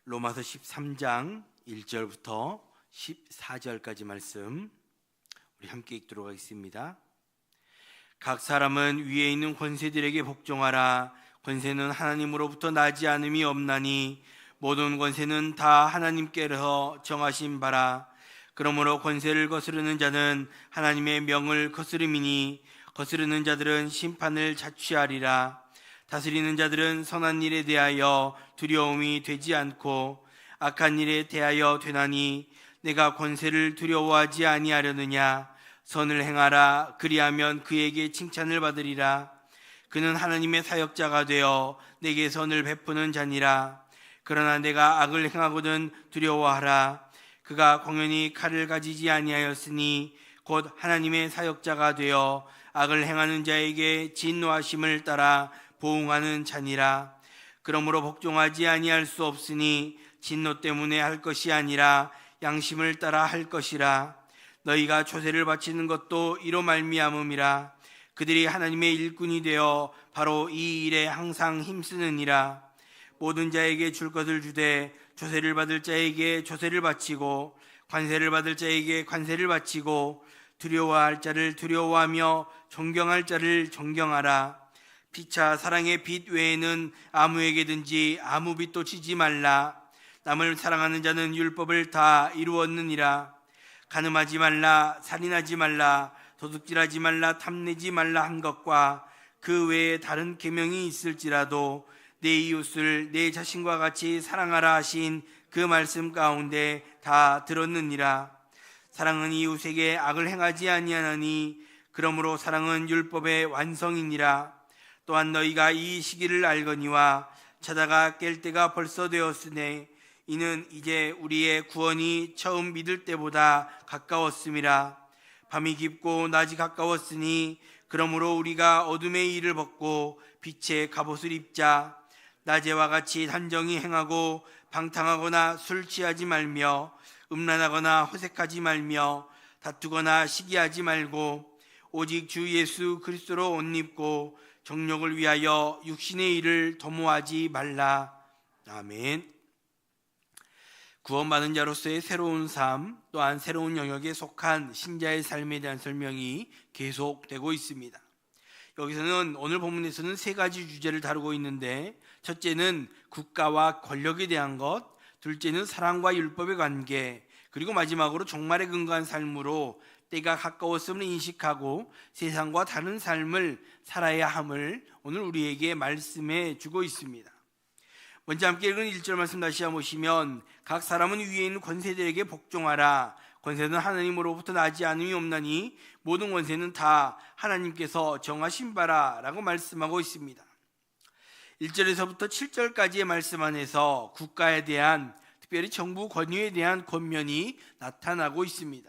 로마서 13장 1절부터 14절까지 말씀 우리 함께 읽도록 하겠습니다. 각 사람은 위에 있는 권세들에게 복종하라. 권세는 하나님으로부터 나지 않음이 없나니 모든 권세는 다 하나님께서 정하신 바라. 그러므로 권세를 거스르는 자는 하나님의 명을 거스름이니 거스르는 자들은 심판을 자취하리라. 다스리는 자들은 선한 일에 대하여 두려움이 되지 않고 악한 일에 대하여 되나니 내가 권세를 두려워하지 아니하려느냐. 선을 행하라. 그리하면 그에게 칭찬을 받으리라. 그는 하나님의 사역자가 되어 내게 선을 베푸는 자니라. 그러나 내가 악을 행하거든 두려워하라. 그가 공연히 칼을 가지지 아니하였으니 곧 하나님의 사역자가 되어 악을 행하는 자에게 진노하심을 따라 보응하는 자니라. 그러므로 복종하지 아니할 수 없으니 진노 때문에 할 것이 아니라 양심을 따라 할 것이라. 너희가 초세를 바치는 것도 이로 말미암음이라. 그들이 하나님의 일꾼이 되어 바로 이 일에 항상 힘쓰느니라. 모든 자에게 줄 것을 주되 초세를 받을 자에게 초세를 바치고 관세를 받을 자에게 관세를 바치고 두려워할 자를 두려워하며 존경할 자를 존경하라. 피차 사랑의 빚 외에는 아무에게든지 아무 빚도 지지 말라. 남을 사랑하는 자는 율법을 다 이루었느니라. 간음하지 말라, 살인하지 말라, 도둑질하지 말라, 탐내지 말라 한 것과 그 외에 다른 계명이 있을지라도 내 이웃을 내 자신과 같이 사랑하라 하신 그 말씀 가운데 다 들었느니라. 사랑은 이웃에게 악을 행하지 아니하나니 그러므로 사랑은 율법의 완성이니라. 또한 너희가 이 시기를 알거니와 자다가 깰 때가 벌써 되었으니 이는 이제 우리의 구원이 처음 믿을 때보다 가까웠음이라. 밤이 깊고 낮이 가까웠으니 그러므로 우리가 어둠의 일을 벗고 빛의 갑옷을 입자. 낮에와 같이 단정히 행하고 방탕하거나 술 취하지 말며 음란하거나 호색하지 말며 다투거나 시기하지 말고 오직 주 예수 그리스도로 옷 입고 정욕을 위하여 육신의 일을 도모하지 말라. 아멘. 구원받은 자로서의 새로운 삶, 또한 새로운 영역에 속한 신자의 삶에 대한 설명이 계속되고 있습니다. 여기서는 오늘 본문에서는 세 가지 주제를 다루고 있는데, 첫째는 국가와 권력에 대한 것, 둘째는 사랑과 율법의 관계, 그리고 마지막으로 종말에 근거한 삶으로 때가 가까웠음을 인식하고 세상과 다른 삶을 살아야 함을 오늘 우리에게 말씀해 주고 있습니다. 먼저 함께 읽은 1절 말씀 다시 한번 보시면, 각 사람은 위에 있는 권세들에게 복종하라. 권세는 하나님으로부터 나지 않음이 없나니 모든 권세는 다 하나님께서 정하신 바라 라고 말씀하고 있습니다. 1절에서부터 7절까지의 말씀 안에서 국가에 대한, 특별히 정부 권위에 대한 권면이 나타나고 있습니다.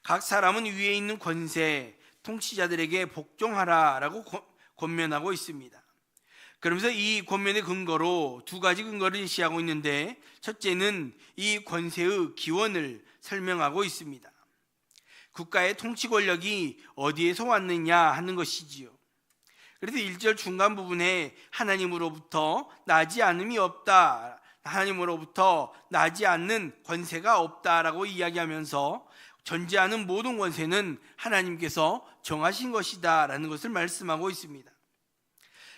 각 사람은 위에 있는 권세, 통치자들에게 복종하라 라고 권면하고 있습니다. 그러면서 이 권면의 근거로 두 가지 근거를 제시하고 있는데, 첫째는 이 권세의 기원을 설명하고 있습니다. 국가의 통치 권력이 어디에서 왔느냐 하는 것이지요. 그래서 1절 중간 부분에 하나님으로부터 나지 않음이 없다, 하나님으로부터 나지 않는 권세가 없다라고 이야기하면서 존재하는 모든 권세는 하나님께서 정하신 것이다 라는 것을 말씀하고 있습니다.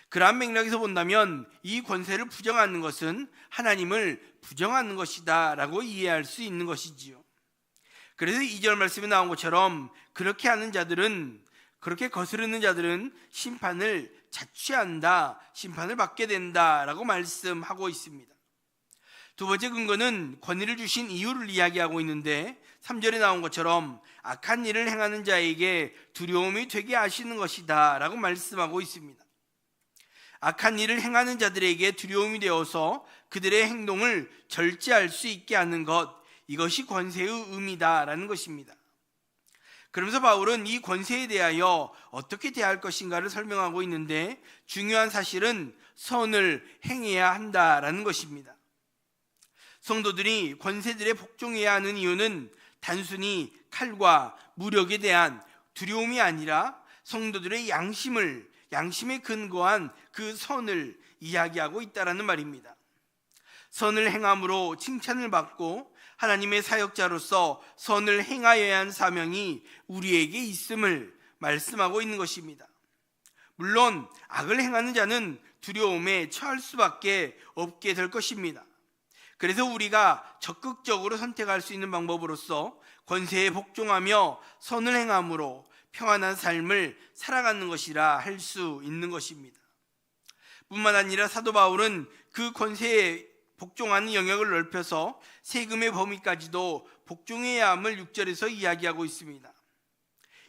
그러한 맥락에서 본다면 이 권세를 부정하는 것은 하나님을 부정하는 것이다 라고 이해할 수 있는 것이지요. 그래서 2절 말씀에 나온 것처럼 그렇게 하는 자들은, 그렇게 거스르는 자들은 심판을 자취한다, 심판을 받게 된다 라고 말씀하고 있습니다. 두 번째 근거는 권위를 주신 이유를 이야기하고 있는데, 3절에 나온 것처럼 악한 일을 행하는 자에게 두려움이 되게 하시는 것이다 라고 말씀하고 있습니다. 악한 일을 행하는 자들에게 두려움이 되어서 그들의 행동을 절제할 수 있게 하는 것, 이것이 권세의 의미다 라는 것입니다. 그러면서 바울은 이 권세에 대하여 어떻게 대할 것인가를 설명하고 있는데, 중요한 사실은 선을 행해야 한다라는 것입니다. 성도들이 권세들에 복종해야 하는 이유는 단순히 칼과 무력에 대한 두려움이 아니라 성도들의 양심에 근거한 그 선을 이야기하고 있다라는 말입니다. 선을 행함으로 칭찬을 받고 하나님의 사역자로서 선을 행하여야 하는 사명이 우리에게 있음을 말씀하고 있는 것입니다. 물론 악을 행하는 자는 두려움에 처할 수밖에 없게 될 것입니다. 그래서 우리가 적극적으로 선택할 수 있는 방법으로서 권세에 복종하며 선을 행함으로 평안한 삶을 살아가는 것이라 할 수 있는 것입니다. 뿐만 아니라 사도 바울은 그 권세에 복종하는 영역을 넓혀서 세금의 범위까지도 복종해야 함을 6절에서 이야기하고 있습니다.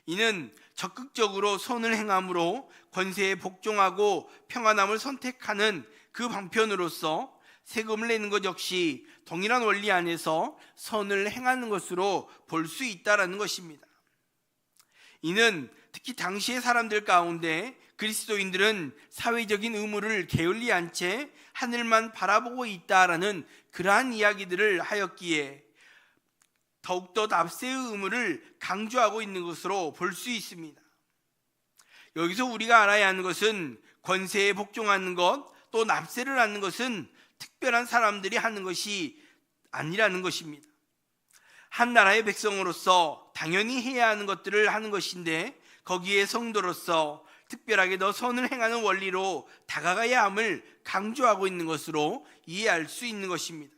이는 적극적으로 선을 행함으로 권세에 복종하고 평안함을 선택하는 그 방편으로서 세금을 내는 것 역시 동일한 원리 안에서 선을 행하는 것으로 볼 수 있다는 것입니다. 이는 특히 당시의 사람들 가운데 그리스도인들은 사회적인 의무를 게을리한 채 하늘만 바라보고 있다라는 그러한 이야기들을 하였기에 더욱더 납세의 의무를 강조하고 있는 것으로 볼 수 있습니다. 여기서 우리가 알아야 하는 것은 권세에 복종하는 것, 또 납세를 하는 것은 특별한 사람들이 하는 것이 아니라는 것입니다. 한 나라의 백성으로서 당연히 해야 하는 것들을 하는 것인데 거기에 성도로서 특별하게 더 선을 행하는 원리로 다가가야 함을 강조하고 있는 것으로 이해할 수 있는 것입니다.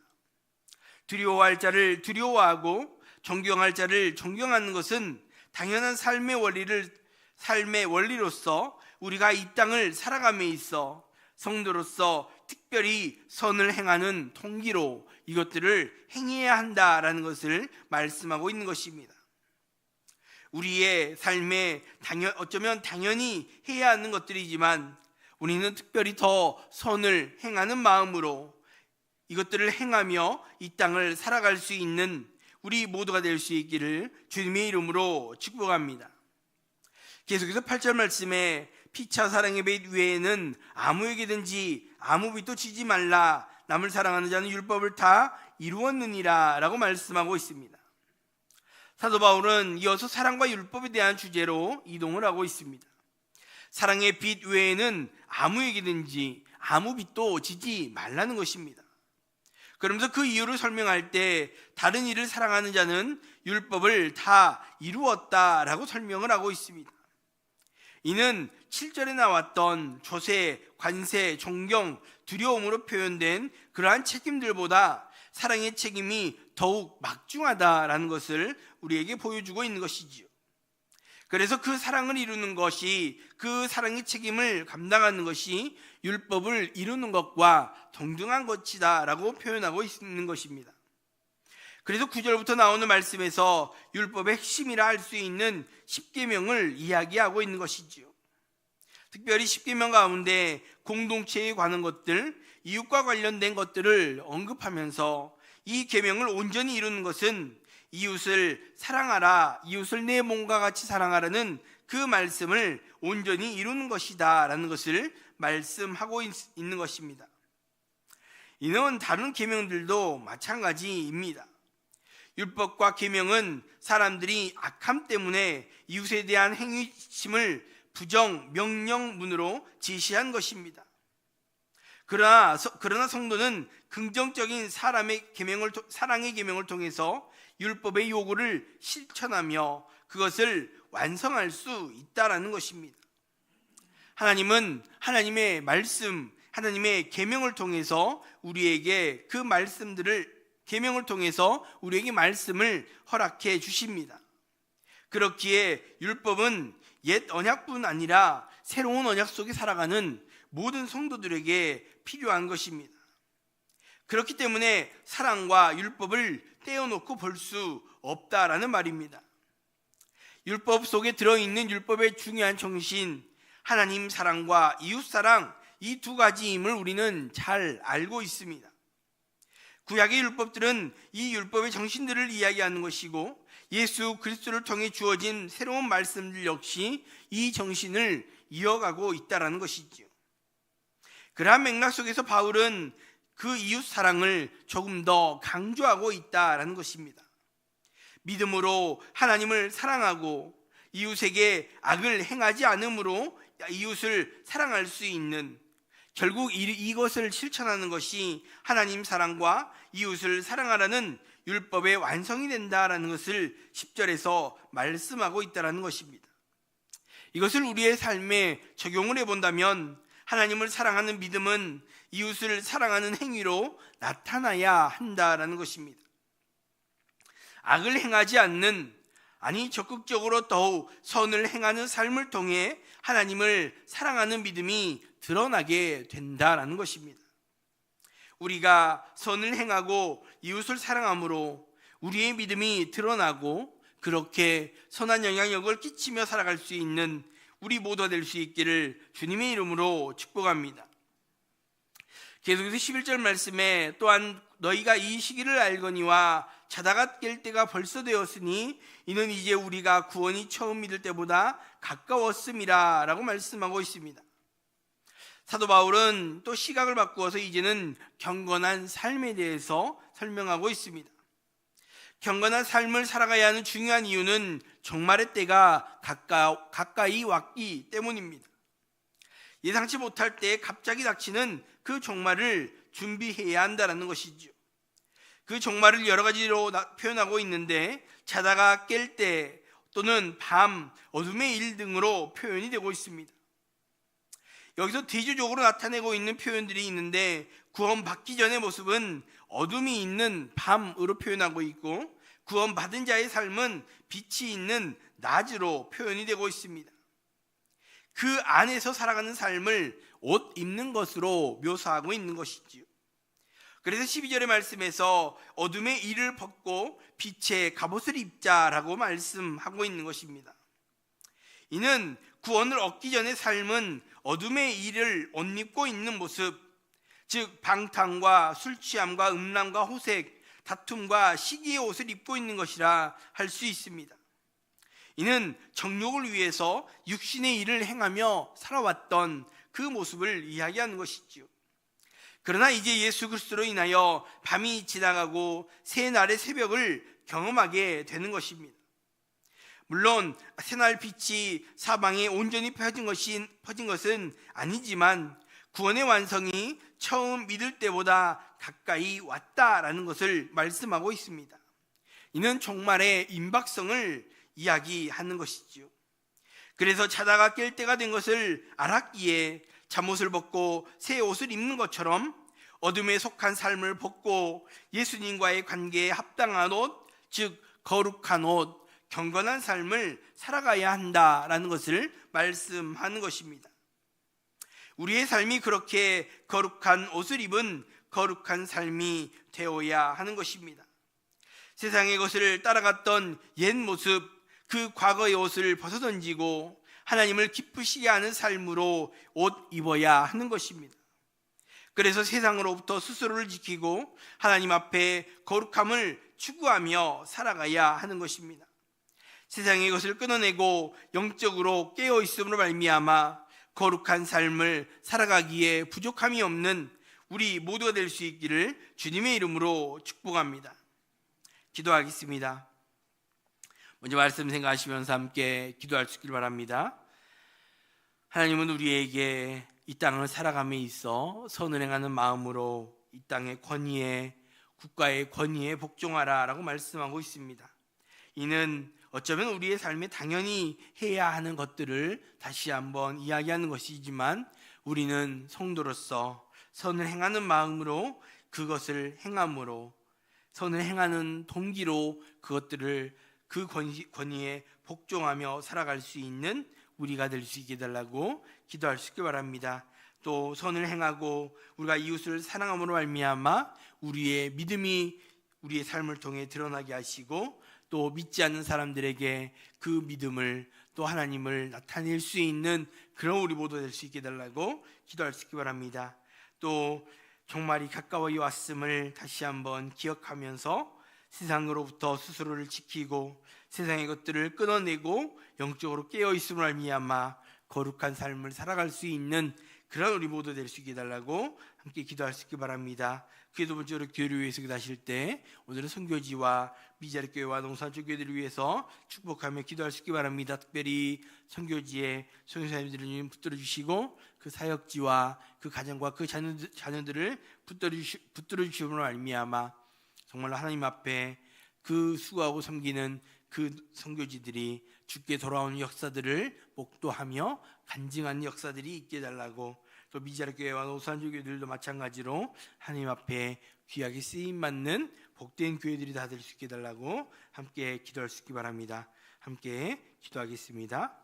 두려워할 자를 두려워하고 존경할 자를 존경하는 것은 당연한 삶의 원리로서 우리가 이 땅을 살아감에 있어 성도로서 특별히 선을 행하는 통기로 이것들을 행해야 한다라는 것을 말씀하고 있는 것입니다. 우리의 삶에 어쩌면 당연히 해야 하는 것들이지만 우리는 특별히 더 선을 행하는 마음으로 이것들을 행하며 이 땅을 살아갈 수 있는 우리 모두가 될 수 있기를 주님의 이름으로 축복합니다. 계속해서 8절 말씀에 피차 사랑의 빚 외에는 아무에게든지 아무 빚도 지지 말라. 남을 사랑하는 자는 율법을 다 이루었느니라 라고 말씀하고 있습니다. 사도 바울은 이어서 사랑과 율법에 대한 주제로 이동을 하고 있습니다. 사랑의 빚 외에는 아무에게든지 아무 빚도 지지 말라는 것입니다. 그러면서 그 이유를 설명할 때 다른 이를 사랑하는 자는 율법을 다 이루었다라고 설명을 하고 있습니다. 이는 7절에 나왔던 조세, 관세, 존경, 두려움으로 표현된 그러한 책임들보다 사랑의 책임이 더욱 막중하다라는 것을 우리에게 보여주고 있는 것이지요. 그래서 그 사랑을 이루는 것이, 그 사랑의 책임을 감당하는 것이 율법을 이루는 것과 동등한 것이다라고 표현하고 있는 것입니다. 그래서 9절부터 나오는 말씀에서 율법의 핵심이라 할 수 있는 10계명을 이야기하고 있는 것이지요. 특별히 10계명 가운데 공동체에 관한 것들, 이웃과 관련된 것들을 언급하면서 이 계명을 온전히 이루는 것은 이웃을 사랑하라, 이웃을 내 몸과 같이 사랑하라는 그 말씀을 온전히 이루는 것이다 라는 것을 말씀하고 있는 것입니다. 이는 다른 계명들도 마찬가지입니다. 율법과 계명은 사람들이 악함 때문에 이웃에 대한 행위심을 부정, 명령문으로 제시한 것입니다. 그러나 성도는 긍정적인 사랑의 계명을 통해서 율법의 요구를 실천하며 그것을 완성할 수 있다라는 것입니다. 하나님은 하나님의 말씀, 하나님의 계명을 통해서 우리에게 그 계명을 통해서 우리에게 말씀을 허락해 주십니다. 그렇기에 율법은 옛 언약뿐 아니라 새로운 언약 속에 살아가는 모든 성도들에게 필요한 것입니다. 그렇기 때문에 사랑과 율법을 떼어놓고 볼 수 없다라는 말입니다. 율법 속에 들어있는 율법의 중요한 정신, 하나님 사랑과 이웃 사랑, 이 두 가지임을 우리는 잘 알고 있습니다. 구약의 율법들은 이 율법의 정신들을 이야기하는 것이고 예수 그리스도를 통해 주어진 새로운 말씀들 역시 이 정신을 이어가고 있다는 것이지요. 그러한 맥락 속에서 바울은 그 이웃 사랑을 조금 더 강조하고 있다는 것입니다. 믿음으로 하나님을 사랑하고 이웃에게 악을 행하지 않음으로 이웃을 사랑할 수 있는, 결국 이것을 실천하는 것이 하나님 사랑과 이웃을 사랑하라는 율법의 완성이 된다라는 것을 10절에서 말씀하고 있다는 것입니다. 이것을 우리의 삶에 적용을 해본다면 하나님을 사랑하는 믿음은 이웃을 사랑하는 행위로 나타나야 한다라는 것입니다. 악을 행하지 않는, 아니 적극적으로 더욱 선을 행하는 삶을 통해 하나님을 사랑하는 믿음이 드러나게 된다라는 것입니다. 우리가 선을 행하고 이웃을 사랑함으로 우리의 믿음이 드러나고 그렇게 선한 영향력을 끼치며 살아갈 수 있는 우리 모두가 될 수 있기를 주님의 이름으로 축복합니다. 계속해서 11절 말씀에 또한 너희가 이 시기를 알거니와 자다가 깰 때가 벌써 되었으니 이는 이제 우리가 구원이 처음 믿을 때보다 가까웠음이라 라고 말씀하고 있습니다. 사도 바울은 또 시각을 바꾸어서 이제는 경건한 삶에 대해서 설명하고 있습니다. 경건한 삶을 살아가야 하는 중요한 이유는 종말의 때가 가까이 왔기 때문입니다. 예상치 못할 때 갑자기 닥치는 그 종말을 준비해야 한다는 것이죠. 그 종말을 여러 가지로 표현하고 있는데 자다가 깰 때 또는 밤, 어둠의 일 등으로 표현이 되고 있습니다. 여기서 대조적으로 나타내고 있는 표현들이 있는데 구원받기 전의 모습은 어둠이 있는 밤으로 표현하고 있고 구원받은 자의 삶은 빛이 있는 낮으로 표현이 되고 있습니다. 그 안에서 살아가는 삶을 옷 입는 것으로 묘사하고 있는 것이지요. 그래서 12절의 말씀에서 어둠의 일을 벗고 빛의 갑옷을 입자라고 말씀하고 있는 것입니다. 이는 구원을 얻기 전의 삶은 어둠의 일을 옷 입고 있는 모습, 즉 방탕과 술취함과 음란과 호색, 다툼과 시기의 옷을 입고 있는 것이라 할 수 있습니다. 이는 정욕을 위해서 육신의 일을 행하며 살아왔던 그 모습을 이야기하는 것이지요. 그러나 이제 예수 그리스도로 인하여 밤이 지나가고 새날의 새벽을 경험하게 되는 것입니다. 물론 새날 빛이 사방에 온전히 퍼진 것은 아니지만 구원의 완성이 처음 믿을 때보다 가까이 왔다라는 것을 말씀하고 있습니다. 이는 종말의 임박성을 이야기하는 것이지요. 그래서 자다가 깰 때가 된 것을 알았기에 잠옷을 벗고 새 옷을 입는 것처럼 어둠에 속한 삶을 벗고 예수님과의 관계에 합당한 옷, 즉 거룩한 옷, 경건한 삶을 살아가야 한다라는 것을 말씀하는 것입니다. 우리의 삶이 그렇게 거룩한 옷을 입은 거룩한 삶이 되어야 하는 것입니다. 세상의 것을 따라갔던 옛 모습, 그 과거의 옷을 벗어던지고 하나님을 기쁘시게 하는 삶으로 옷 입어야 하는 것입니다. 그래서 세상으로부터 스스로를 지키고 하나님 앞에 거룩함을 추구하며 살아가야 하는 것입니다. 세상의 것을 끊어내고 영적으로 깨어있음으로 말미암아 거룩한 삶을 살아가기에 부족함이 없는 우리 모두가 될 수 있기를 주님의 이름으로 축복합니다. 기도하겠습니다. 먼저 말씀 생각하시면서 함께 기도할 수 있기를 바랍니다. 하나님은 우리에게 이 땅을 살아감에 있어 선을 행하는 마음으로 이 땅의 권위에, 국가의 권위에 복종하라 라고 말씀하고 있습니다. 이는 어쩌면 우리의 삶에 당연히 해야 하는 것들을 다시 한번 이야기하는 것이지만 우리는 성도로서 선을 행하는 마음으로 그것을 행함으로 선을 행하는 동기로 그것들을 그 권위에 복종하며 살아갈 수 있는 우리가 될 수 있게 달라고 기도할 수 있기 바랍니다. 또 선을 행하고 우리가 이웃을 사랑함으로 말미암아 우리의 믿음이 우리의 삶을 통해 드러나게 하시고 또 믿지 않는 사람들에게 그 믿음을 또 하나님을 나타낼 수 있는 그런 우리 모두 될 수 있게 달라고 기도할 수 있기 바랍니다. 또 종말이 가까이 왔음을 다시 한번 기억하면서 세상으로부터 스스로를 지키고 세상의 것들을 끊어내고 영적으로 깨어있음을 말미암아 거룩한 삶을 살아갈 수 있는 그런 우리 모두 될 수 있게 달라고 함께 기도할 수 있기 바랍니다. 그 두 번째로 교회를 위해서 기도하실 때 오늘은 선교지와 미자리 교회와 농산쪽 교회들을 위해서 축복하며 기도할 수 있기 바랍니다. 특별히 선교지에 선교사님들을 붙들어 주시고 그 사역지와 그 가정과 그 자녀들을 붙들어 주심으로 말미암아 정말로 하나님 앞에 그 수고하고 섬기는 그 선교지들이 주께 돌아오는 역사들을 목도하며 간증하는 역사들이 있게 해달라고, 또 미자리 교회와 노산주 교회들도 마찬가지로 하나님 앞에 귀하게 쓰임받는 복된 교회들이 다 될 수 있게 해달라고 함께 기도할 수 있기 바랍니다. 함께 기도하겠습니다.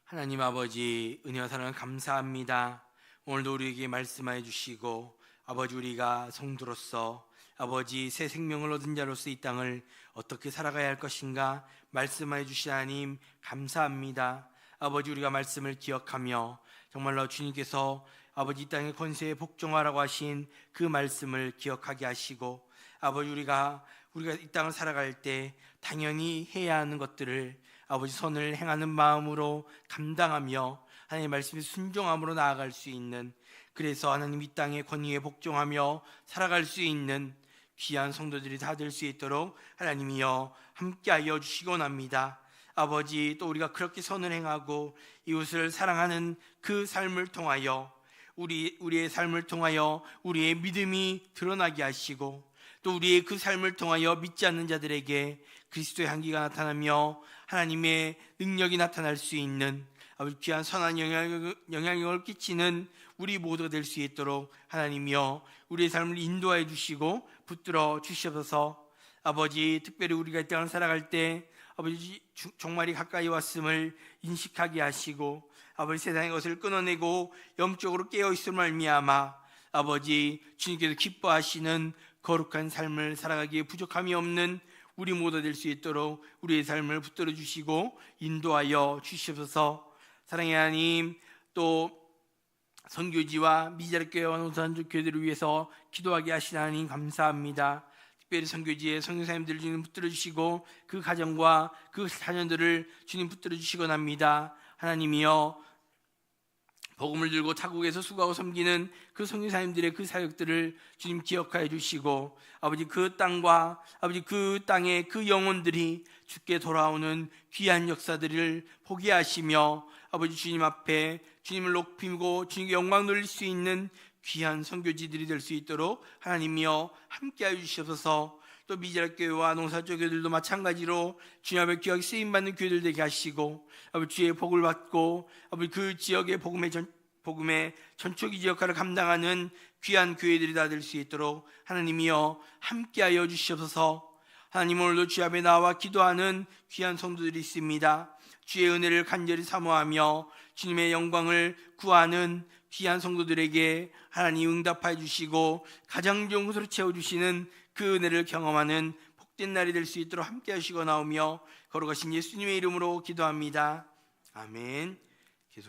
하나님 아버지, 은혜와 사랑 감사합니다. 오늘도 우리에게 말씀하여 주시고, 아버지, 우리가 성도로서 아버지 새 생명을 얻은 자로서 이 땅을 어떻게 살아가야 할 것인가 말씀하여 주신 하나님 감사합니다. 아버지, 우리가 말씀을 기억하며 정말로 주님께서 아버지 이 땅의 권세에 복종하라고 하신 그 말씀을 기억하게 하시고, 아버지 우리가 이 땅을 살아갈 때 당연히 해야 하는 것들을 아버지 선을 행하는 마음으로 감당하며 하나님의 말씀에 순종함으로 나아갈 수 있는, 그래서 하나님 이 땅의 권위에 복종하며 살아갈 수 있는 귀한 성도들이 다 될 수 있도록 하나님이여 함께하여 주시곤 합니다. 아버지, 또 우리가 그렇게 선을 행하고 이웃을 사랑하는 그 삶을 통하여 우리의 삶을 통하여 우리의 믿음이 드러나게 하시고, 또 우리의 그 삶을 통하여 믿지 않는 자들에게 그리스도의 향기가 나타나며 하나님의 능력이 나타날 수 있는 아버지 귀한 선한 영향력을 끼치는 우리 모두가 될 수 있도록 하나님이여 우리의 삶을 인도하여 주시고 붙들어 주시옵소서. 아버지, 특별히 우리가 이 땅을 살아갈 때 아버지 종말이 가까이 왔음을 인식하게 하시고, 아버지 세상의 것을 끊어내고 영적으로 깨어있음을 말미암아 아버지 주님께서 기뻐하시는 거룩한 삶을 살아가기에 부족함이 없는 우리 모두 될 수 있도록 우리의 삶을 붙들어 주시고 인도하여 주시옵소서. 사랑의 하나님, 또 선교지와 미자리 교회와 노산주 교회들을 위해서 기도하게 하신 하나님 감사합니다. 특별히 선교지의 선교사님들을 주님 붙들어 주시고 그 가정과 그 자녀들을 주님 붙들어 주시곤 합니다. 하나님이여, 복음을 들고 타국에서 수고하고 섬기는 그 선교사님들의 그 사역들을 주님 기억하여 주시고, 아버지 그 땅과 아버지 그 땅의 그 영혼들이 주께 돌아오는 귀한 역사들을 보게 하시며 아버지 주님 앞에 주님을 높이고 주님께 영광 돌릴 수 있는 귀한 선교지들이 될 수 있도록 하나님이여 함께하여 주시옵소서. 또 미자리 교회와 농사쪽 교회들도 마찬가지로 주님 앞에 귀하게 쓰임받는 교회들 되게 하시고, 아버지 주의 복을 받고 아버지 그 지역의 복음의 전초기지 역할을 감당하는 귀한 교회들이 다 될 수 있도록 하나님이여 함께하여 주시옵소서. 하나님, 오늘도 주 앞에 나와 기도하는 귀한 성도들이 있습니다. 주의 은혜를 간절히 사모하며 주님의 영광을 구하는 귀한 성도들에게 하나님 응답하여 주시고 가장 좋은 것으로 채워주시는 그 은혜를 경험하는 복된 날이 될 수 있도록 함께 하시고 나오며 거룩하신 예수님의 이름으로 기도합니다. 아멘.